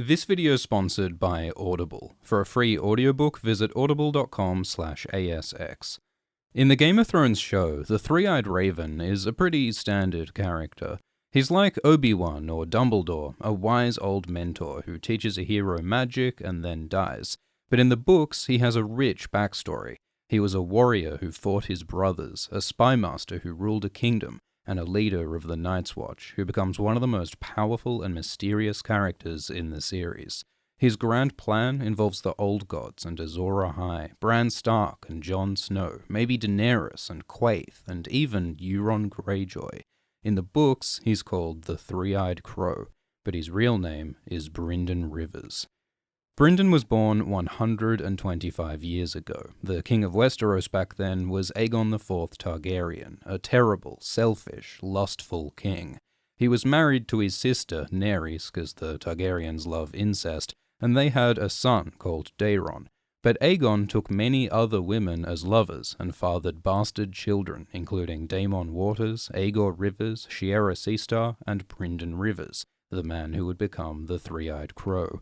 This video is sponsored by Audible. For a free audiobook, visit audible.com/asx. In the Game of Thrones show, the Three-Eyed Raven is a pretty standard character. He's like Obi-Wan or Dumbledore, a wise old mentor who teaches a hero magic and then dies. But in the books, he has a rich backstory. He was a warrior who fought his brothers, a spy master who ruled a kingdom, and a leader of the Night's Watch, who becomes one of the most powerful and mysterious characters in the series. His grand plan involves the Old Gods and Azor Ahai, Bran Stark and Jon Snow, maybe Daenerys and Quaithe, and even Euron Greyjoy. In the books, he's called the Three-Eyed Crow, but his real name is Brynden Rivers. Brynden was born 125 years ago. The king of Westeros back then was Aegon IV Targaryen, a terrible, selfish, lustful king. He was married to his sister, Nerys, because the Targaryens love incest, and they had a son called Daeron. But Aegon took many other women as lovers and fathered bastard children, including Daemon Waters, Aegor Rivers, Shiera Seastar, and Brynden Rivers, the man who would become the Three-Eyed Crow.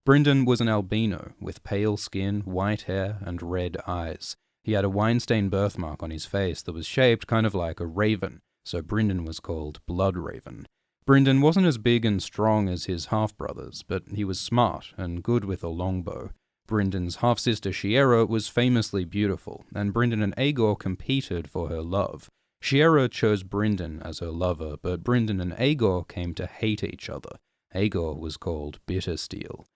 Brynden was an albino, with pale skin, white hair, and red eyes. He had a wine-stained birthmark on his face that was shaped kind of like a raven, so Brynden was called Bloodraven. Brynden wasn't as big and strong as his half-brothers, but he was smart and good with a longbow. Brynden's half-sister Shiera was famously beautiful, and Brynden and Aegor competed for her love. Shiera chose Brynden as her lover, but Brynden and Aegor came to hate each other. Aegor was called Bittersteel.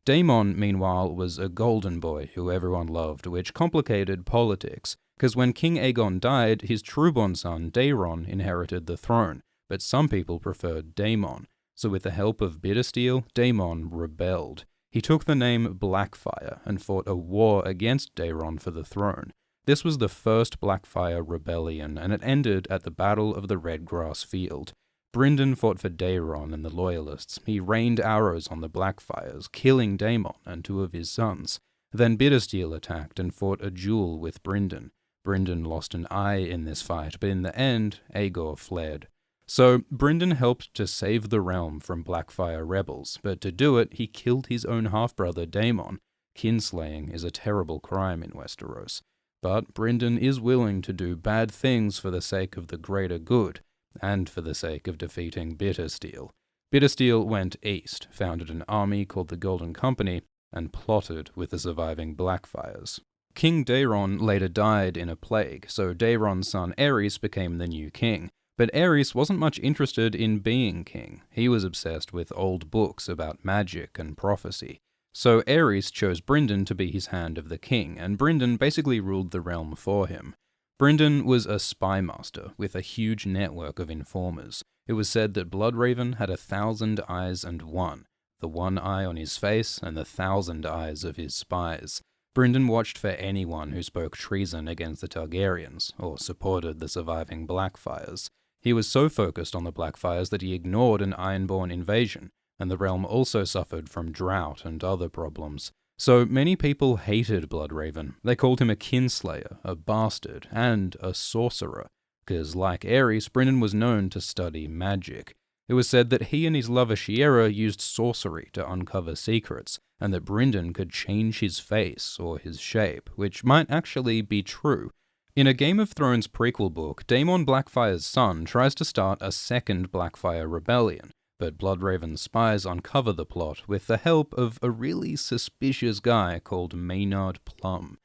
Daemon, meanwhile, was a golden boy who everyone loved, which complicated politics, because when King Aegon died, his trueborn son Daeron inherited the throne, but some people preferred Daemon, so with the help of Bittersteel, Daemon rebelled. He took the name Blackfire and fought a war against Daeron for the throne. This was the first Blackfire rebellion, and it ended at the Battle of the Redgrass Field. Brynden fought for Daeron and the Loyalists. He rained arrows on the Blackfires, killing Daemon and two of his sons. Then Bittersteel attacked and fought a duel with Brynden. Brynden lost an eye in this fight, but in the end, Aegor fled. So, Brynden helped to save the realm from Blackfire rebels, but to do it, he killed his own half-brother Daemon. Kinslaying is a terrible crime in Westeros. But Brynden is willing to do bad things for the sake of the greater good, and for the sake of defeating Bittersteel. Bittersteel went east, founded an army called the Golden Company, and plotted with the surviving Blackfires. King Daeron later died in a plague, so Daeron's son Aerys became the new king. But Aerys wasn't much interested in being king. He was obsessed with old books about magic and prophecy. So Aerys chose Brynden to be his hand of the king, and Brynden basically ruled the realm for him. Brynden was a spy master with a huge network of informers. It was said that Bloodraven had 1,000 eyes and one, the one eye on his face and the 1,000 eyes of his spies. Brynden watched for anyone who spoke treason against the Targaryens or supported the surviving Blackfires. He was so focused on the Blackfires that he ignored an Ironborn invasion, and the realm also suffered from drought and other problems. So many people hated Bloodraven. They called him a kinslayer, a bastard, and a sorcerer, because like Aerys, Brynden was known to study magic. It was said that he and his lover Shiera used sorcery to uncover secrets, and that Brynden could change his face or his shape, which might actually be true. In a Game of Thrones prequel book, Daemon Blackfire's son tries to start a second Blackfire rebellion, but Bloodraven's spies uncover the plot with the help of a really suspicious guy called Maynard Plumm.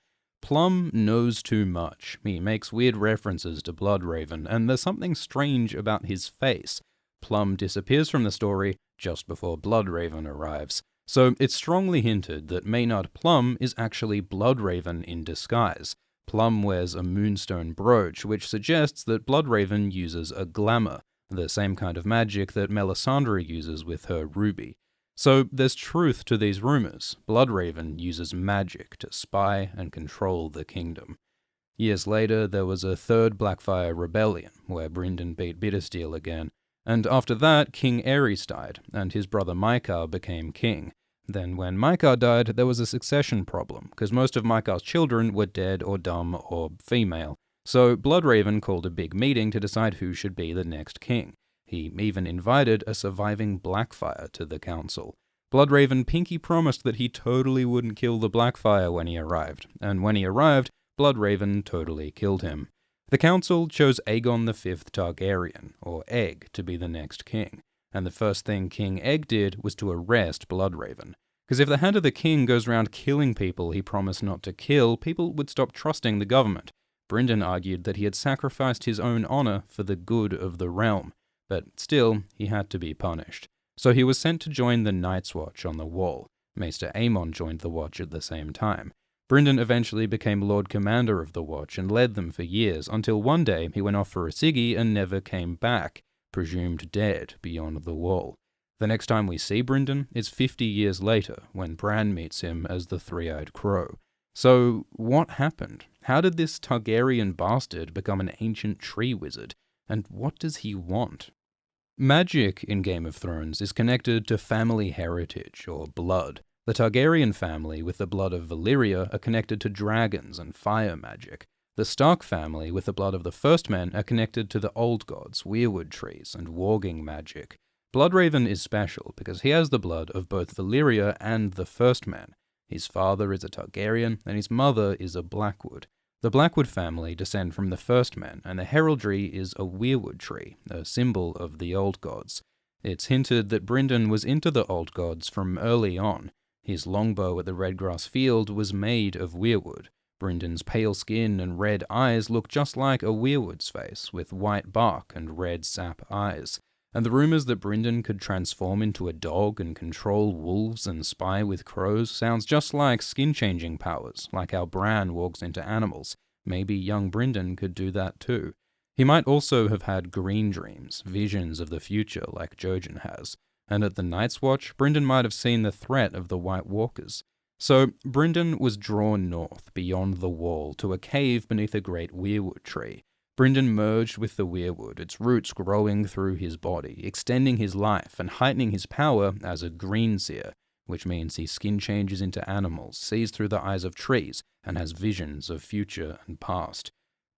Plumm knows too much. He makes weird references to Bloodraven, and there's something strange about his face. Plumm disappears from the story just before Bloodraven arrives, so it's strongly hinted that Maynard Plumm is actually Bloodraven in disguise. Plumm wears a moonstone brooch, which suggests that Bloodraven uses a glamour, the same kind of magic that Melisandre uses with her ruby. So there's truth to these rumors. Bloodraven uses magic to spy and control the kingdom. Years later, there was a third Blackfire rebellion, where Brynden beat Bittersteel again, and after that, King Aerys died, and his brother Mycah became king. Then when Mycah died, there was a succession problem, because most of Mycah's children were dead or dumb or female. So Bloodraven called a big meeting to decide who should be the next king. He even invited a surviving Blackfire to the council. Bloodraven pinky promised that he totally wouldn't kill the Blackfire when he arrived, and when he arrived, Bloodraven totally killed him. The council chose Aegon V Targaryen, or Egg, to be the next king, and the first thing King Egg did was to arrest Bloodraven. Because if the Hand of the King goes around killing people he promised not to kill, people would stop trusting the government. Brynden argued that he had sacrificed his own honor for the good of the realm, but still, he had to be punished. So he was sent to join the Night's Watch on the Wall. Maester Aemon joined the Watch at the same time. Brynden eventually became Lord Commander of the Watch and led them for years, until one day he went off for a ciggy and never came back, presumed dead beyond the Wall. The next time we see Brynden is 50 years later, when Bran meets him as the Three-Eyed Crow. So, what happened? How did this Targaryen bastard become an ancient tree wizard? And what does he want? Magic in Game of Thrones is connected to family heritage, or blood. The Targaryen family with the blood of Valyria are connected to dragons and fire magic. The Stark family with the blood of the First Men are connected to the Old Gods, weirwood trees, and warging magic. Bloodraven is special because he has the blood of both Valyria and the First Men. His father is a Targaryen, and his mother is a Blackwood. The Blackwood family descend from the First Men, and the heraldry is a weirwood tree, a symbol of the Old Gods. It's hinted that Brynden was into the Old Gods from early on. His longbow at the Redgrass Field was made of weirwood. Brynden's pale skin and red eyes look just like a weirwood's face, with white bark and red sap eyes. And the rumors that Brynden could transform into a dog and control wolves and spy with crows sounds just like skin-changing powers, like how Bran walks into animals. Maybe young Brynden could do that too. He might also have had green dreams, visions of the future like Jojen has. And at the Night's Watch, Brynden might have seen the threat of the White Walkers. So, Brynden was drawn north, beyond the Wall, to a cave beneath a great weirwood tree. Brynden merged with the weirwood, its roots growing through his body, extending his life and heightening his power as a greenseer, which means he skin changes into animals, sees through the eyes of trees, and has visions of future and past.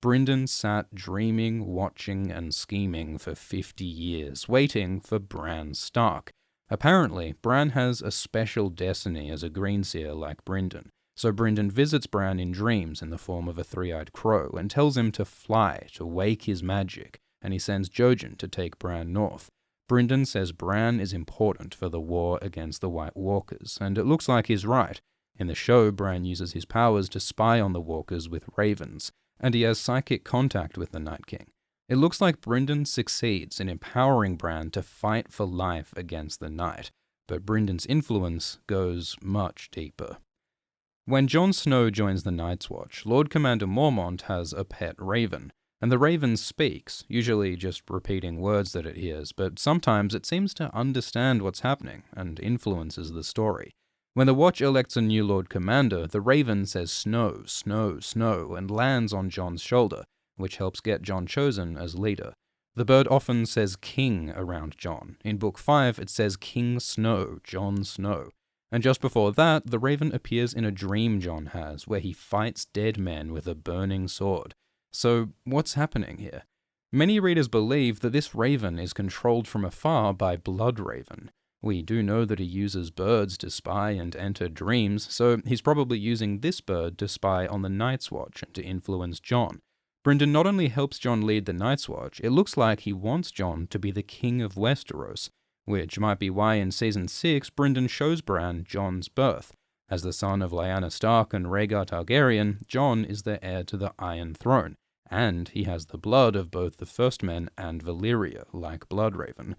Brynden sat dreaming, watching, and scheming for 50 years, waiting for Bran Stark. Apparently, Bran has a special destiny as a greenseer like Brynden, so Brynden visits Bran in dreams in the form of a three-eyed crow and tells him to fly, to wake his magic, and he sends Jojen to take Bran north. Brynden says Bran is important for the war against the White Walkers, and it looks like he's right. In the show, Bran uses his powers to spy on the Walkers with ravens, and he has psychic contact with the Night King. It looks like Brynden succeeds in empowering Bran to fight for life against the Night, but Brynden's influence goes much deeper. When Jon Snow joins the Night's Watch, Lord Commander Mormont has a pet raven, and the raven speaks, usually just repeating words that it hears, but sometimes it seems to understand what's happening and influences the story. When the Watch elects a new Lord Commander, the raven says snow, snow, snow, and lands on Jon's shoulder, which helps get Jon chosen as leader. The bird often says king around Jon. In Book 5, it says King Snow, Jon Snow. And just before that, the raven appears in a dream Jon has, where he fights dead men with a burning sword. So, what's happening here? Many readers believe that this raven is controlled from afar by Bloodraven. We do know that he uses birds to spy and enter dreams, so he's probably using this bird to spy on the Night's Watch and to influence Jon. Brynden not only helps Jon lead the Night's Watch, it looks like he wants Jon to be the king of Westeros, which might be why in Season 6 Brynden shows Bran Jon's birth. As the son of Lyanna Stark and Rhaegar Targaryen, Jon is the heir to the Iron Throne, and he has the blood of both the First Men and Valyria, like Bloodraven.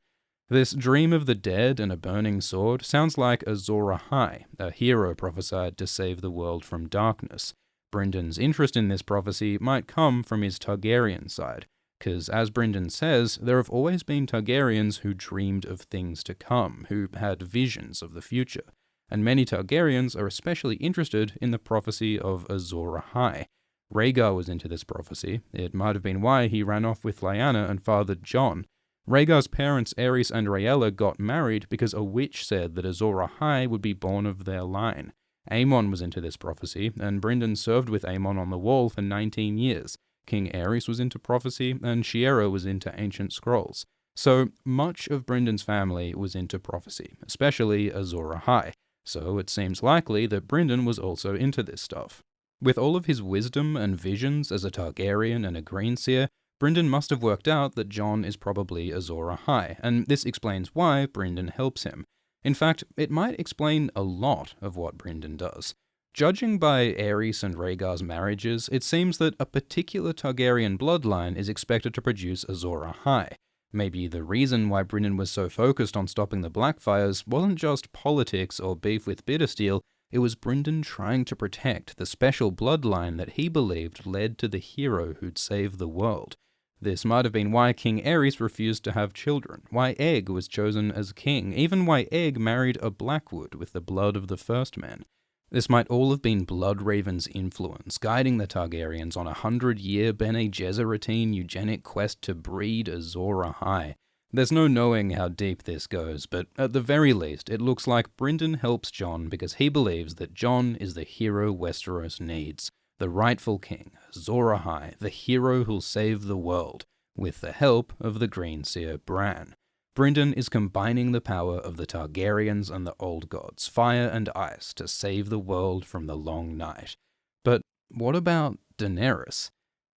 This dream of the dead and a burning sword sounds like Azor Ahai, a hero prophesied to save the world from darkness. Brynden's interest in this prophecy might come from his Targaryen side, because as Brynden says, there have always been Targaryens who dreamed of things to come, who had visions of the future, and many Targaryens are especially interested in the prophecy of Azor Ahai. Rhaegar was into this prophecy. It might have been why he ran off with Lyanna and fathered Jon. Rhaegar's parents Aerys and Rhaella got married because a witch said that Azor Ahai would be born of their line. Aemon was into this prophecy, and Brynden served with Aemon on the Wall for 19 years. King Aerys was into prophecy, and Shiera was into ancient scrolls. So much of Bryndon's family was into prophecy, especially Azor Ahai, so it seems likely that Bryndon was also into this stuff. With all of his wisdom and visions as a Targaryen and a Greenseer, Bryndon must have worked out that Jon is probably Azor Ahai, and this explains why Bryndon helps him. In fact, it might explain a lot of what Bryndon does. Judging by Aerys and Rhaegar's marriages, it seems that a particular Targaryen bloodline is expected to produce Azor Ahai. Maybe the reason why Bryndon was so focused on stopping the Blackfires wasn't just politics or beef with Bittersteel, it was Bryndon trying to protect the special bloodline that he believed led to the hero who'd save the world. This might have been why King Aerys refused to have children, why Egg was chosen as king, even why Egg married a Blackwood with the blood of the first man. This might all have been Bloodraven's influence, guiding the Targaryens on a 100-year Bene Gesseritine eugenic quest to breed Azor Ahai. There's no knowing how deep this goes, but at the very least, it looks like Bryndon helps Jon because he believes that Jon is the hero Westeros needs, the rightful king, Azor Ahai, the hero who'll save the world, with the help of the Greenseer Bran. Bryndon is combining the power of the Targaryens and the Old Gods, fire and ice, to save the world from the long night. But what about Daenerys?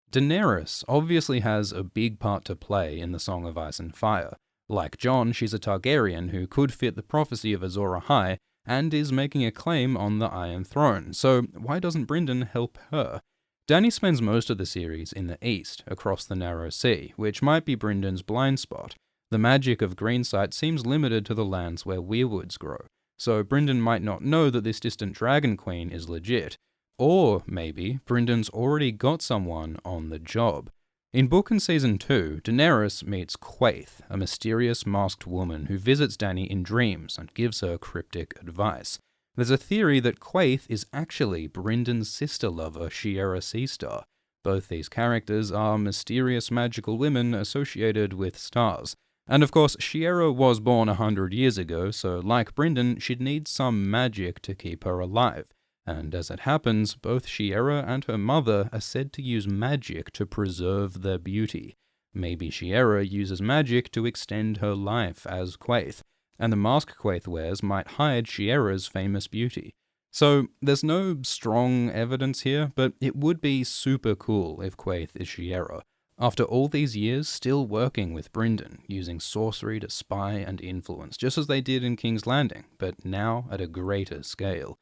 Daenerys obviously has a big part to play in the Song of Ice and Fire. Like Jon, she's a Targaryen who could fit the prophecy of Azor Ahai and is making a claim on the Iron Throne, so why doesn't Bryndon help her? Dany spends most of the series in the east, across the Narrow Sea, which might be Bryndon's blind spot. The magic of Greensight seems limited to the lands where weirwoods grow, so Bryndon might not know that this distant Dragon Queen is legit. Or maybe Bryndon's already got someone on the job. In Book and Season 2, Daenerys meets Quaithe, a mysterious masked woman who visits Dany in dreams and gives her cryptic advice. There's a theory that Quaithe is actually Bryndon's sister lover, Shiera Seastar. Both these characters are mysterious magical women associated with stars. And of course, Shiera was born 100 years ago, so like Bryndon, she'd need some magic to keep her alive. And as it happens, both Shiera and her mother are said to use magic to preserve their beauty. Maybe Shiera uses magic to extend her life as Quaithe, and the mask Quaithe wears might hide Shiera's famous beauty. So there's no strong evidence here, but it would be super cool if Quaithe is Shiera. After all these years, still working with Bryndon, using sorcery to spy and influence, just as they did in King's Landing, but now at a greater scale.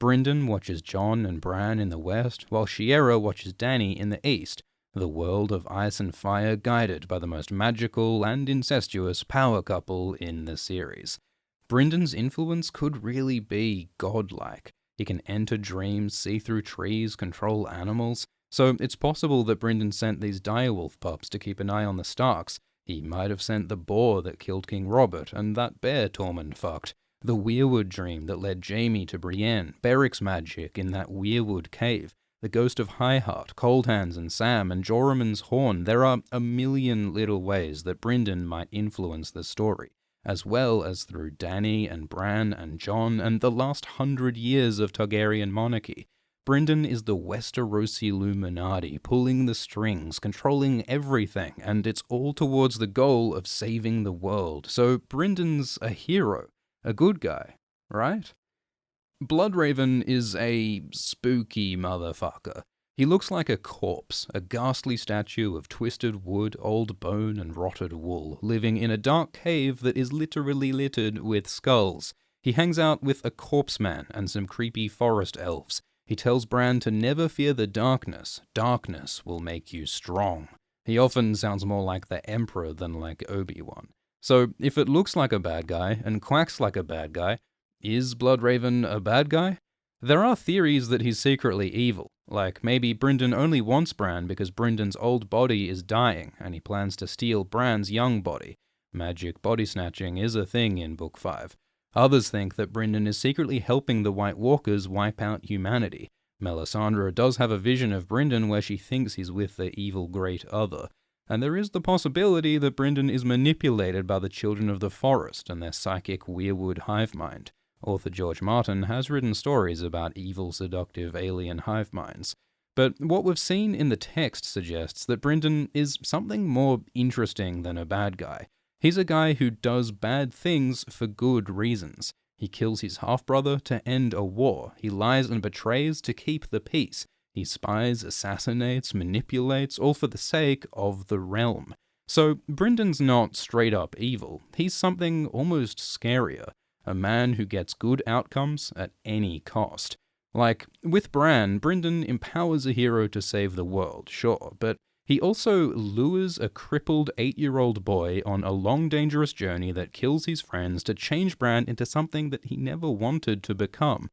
Bryndon watches Jon and Bran in the west, while Shiera watches Dany in the east, the world of ice and fire guided by the most magical and incestuous power couple in the series. Bryndon's influence could really be godlike. He can enter dreams, see through trees, control animals. So it's possible that Bryndon sent these direwolf pups to keep an eye on the Starks. He might have sent the boar that killed King Robert, and that bear Tormund fucked. The weirwood dream that led Jaime to Brienne, Beric's magic in that weirwood cave, the ghost of Highheart, Cold Hands and Sam, and Jormun's horn. There are a million little ways that Bryndon might influence the story, as well as through Dany and Bran and Jon and the last 100 years of Targaryen monarchy. Bryndon is the Westerosi Illuminati, pulling the strings, controlling everything, and it's all towards the goal of saving the world. So Bryndon's a hero, a good guy, right? Bloodraven is a spooky motherfucker. He looks like a corpse, a ghastly statue of twisted wood, old bone, and rotted wool, living in a dark cave that is literally littered with skulls. He hangs out with a corpse man and some creepy forest elves. He tells Bran to never fear the darkness. Darkness will make you strong. He often sounds more like the Emperor than like Obi-Wan. So if it looks like a bad guy and quacks like a bad guy, is Bloodraven a bad guy? There are theories that he's secretly evil, like maybe Bryndon only wants Bran because Bryndon's old body is dying and he plans to steal Bran's young body. Magic body snatching is a thing in Book 5. Others think that Bryndon is secretly helping the White Walkers wipe out humanity. Melisandre does have a vision of Bryndon where she thinks he's with the evil Great Other, and there is the possibility that Bryndon is manipulated by the Children of the Forest and their psychic weirwood hive mind. Author George Martin has written stories about evil, seductive alien hive minds. But what we've seen in the text suggests that Bryndon is something more interesting than a bad guy. He's a guy who does bad things for good reasons. He kills his half-brother to end a war. He lies and betrays to keep the peace. He spies, assassinates, manipulates, all for the sake of the realm. So Bryndon's not straight-up evil. He's something almost scarier. A man who gets good outcomes at any cost. Like, with Bran, Bryndon empowers a hero to save the world, sure, but he also lures a crippled 8-year-old boy on a long, dangerous journey that kills his friends to change Bran into something that he never wanted to become.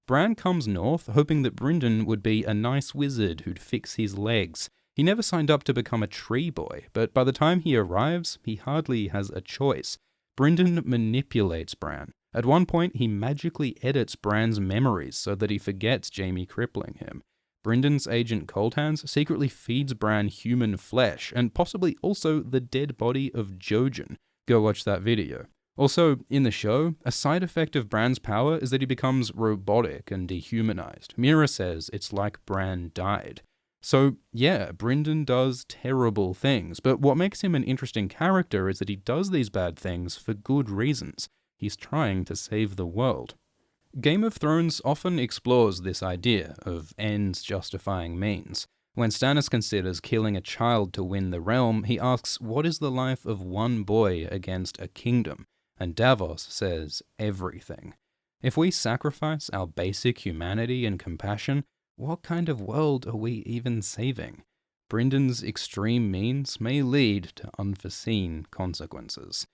Bran comes north hoping that Bryndon would be a nice wizard who'd fix his legs. He never signed up to become a tree boy, but by the time he arrives, he hardly has a choice. Bryndon manipulates Bran. At one point, he magically edits Bran's memories so that he forgets Jaime crippling him. Bryndon's agent Cold Hands secretly feeds Bran human flesh, and possibly also the dead body of Jojen. Go watch that video. Also, in the show, a side effect of Bran's power is that he becomes robotic and dehumanized. Mira says it's like Bran died. So yeah, Bryndon does terrible things, but what makes him an interesting character is that he does these bad things for good reasons. He's trying to save the world. Game of Thrones often explores this idea of ends justifying means. When Stannis considers killing a child to win the realm, he asks, what is the life of one boy against a kingdom? And Davos says, everything. If we sacrifice our basic humanity and compassion, what kind of world are we even saving? Bryndon's extreme means may lead to unforeseen consequences.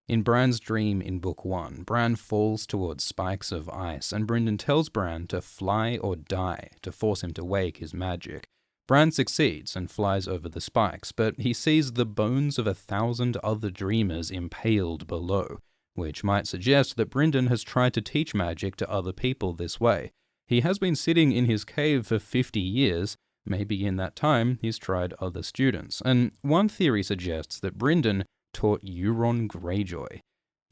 In Bran's dream in Book 1, Bran falls towards spikes of ice, and Bryndon tells Bran to fly or die to force him to wake his magic. Bran succeeds and flies over the spikes, but he sees the bones of 1,000 other dreamers impaled below, which might suggest that Bryndon has tried to teach magic to other people this way. He has been sitting in his cave for 50 years, maybe in that time he's tried other students, and one theory suggests that Bryndon taught Euron Greyjoy.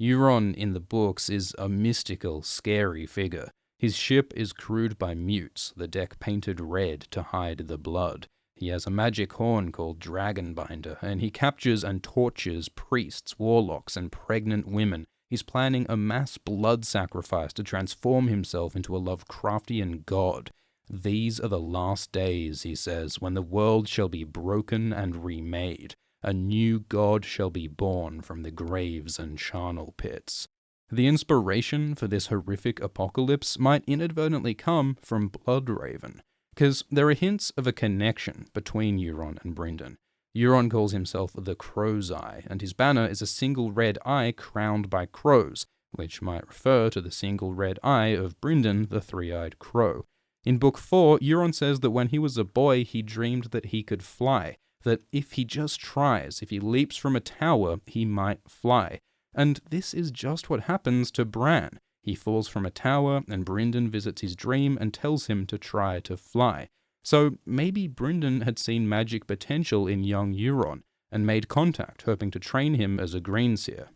Euron in the books is a mystical, scary figure. His ship is crewed by mutes, the deck painted red to hide the blood. He has a magic horn called Dragonbinder, and he captures and tortures priests, warlocks, and pregnant women. He's planning a mass blood sacrifice to transform himself into a Lovecraftian god. These are the last days, he says, when the world shall be broken and remade. A new god shall be born from the graves and charnel pits. The inspiration for this horrific apocalypse might inadvertently come from Bloodraven, because there are hints of a connection between Euron and Bryndon. Euron calls himself the Crow's Eye, and his banner is a single red eye crowned by crows, which might refer to the single red eye of Bryndon, the three-eyed crow. In Book 4, Euron says that when he was a boy, he dreamed that he could fly, that if he just tries, if he leaps from a tower, he might fly. And this is just what happens to Bran. He falls from a tower, and Bryndon visits his dream and tells him to try to fly. So maybe Bryndon had seen magic potential in young Euron, and made contact, hoping to train him as a greenseer.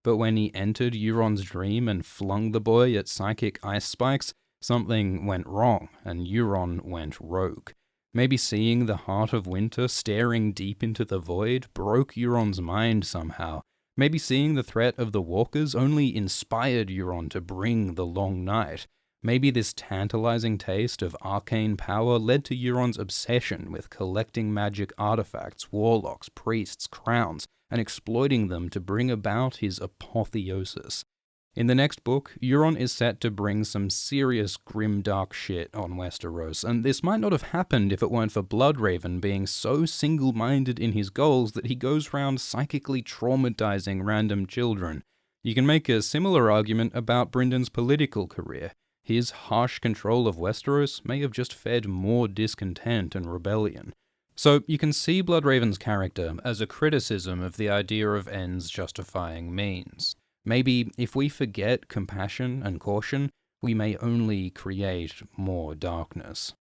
But when he entered Euron's dream and flung the boy at psychic ice spikes, something went wrong, and Euron went rogue. Maybe seeing the Heart of Winter staring deep into the void broke Euron's mind somehow. Maybe seeing the threat of the Walkers only inspired Euron to bring the Long Night. Maybe this tantalizing taste of arcane power led to Euron's obsession with collecting magic artifacts, warlocks, priests, crowns, and exploiting them to bring about his apotheosis. In the next book, Euron is set to bring some serious grimdark shit on Westeros, and this might not have happened if it weren't for Bloodraven being so single-minded in his goals that he goes round psychically traumatizing random children. You can make a similar argument about Bryndon's political career. His harsh control of Westeros may have just fed more discontent and rebellion. So you can see Bloodraven's character as a criticism of the idea of ends justifying means. Maybe if we forget compassion and caution, we may only create more darkness.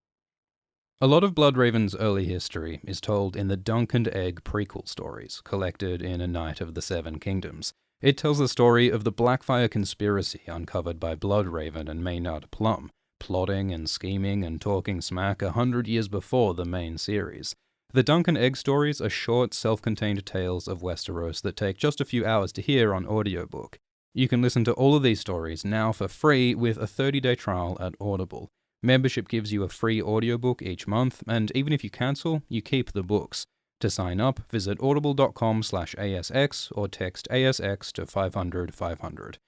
A lot of Bloodraven's early history is told in the Dunk and Egg prequel stories, collected in A Night of the Seven Kingdoms. It tells the story of the Blackfire conspiracy uncovered by Bloodraven and Maynard Plum, plotting and scheming and talking smack 100 years before the main series. The Dunk and Egg stories are short, self-contained tales of Westeros that take just a few hours to hear on audiobook. You can listen to all of these stories now for free with a 30-day trial at Audible. Membership gives you a free audiobook each month, and even if you cancel, you keep the books. To sign up, visit audible.com/ASX or text ASX to 500 500.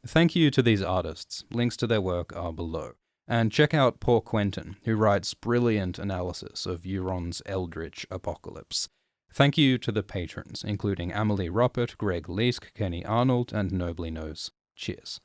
Thank you to these artists. Links to their work are below. And check out Paul Quentin, who writes brilliant analysis of Euron's eldritch apocalypse. Thank you to the patrons, including Amelie Ruppert, Greg Leask, Kenny Arnold, and Nobly Knows. Cheers.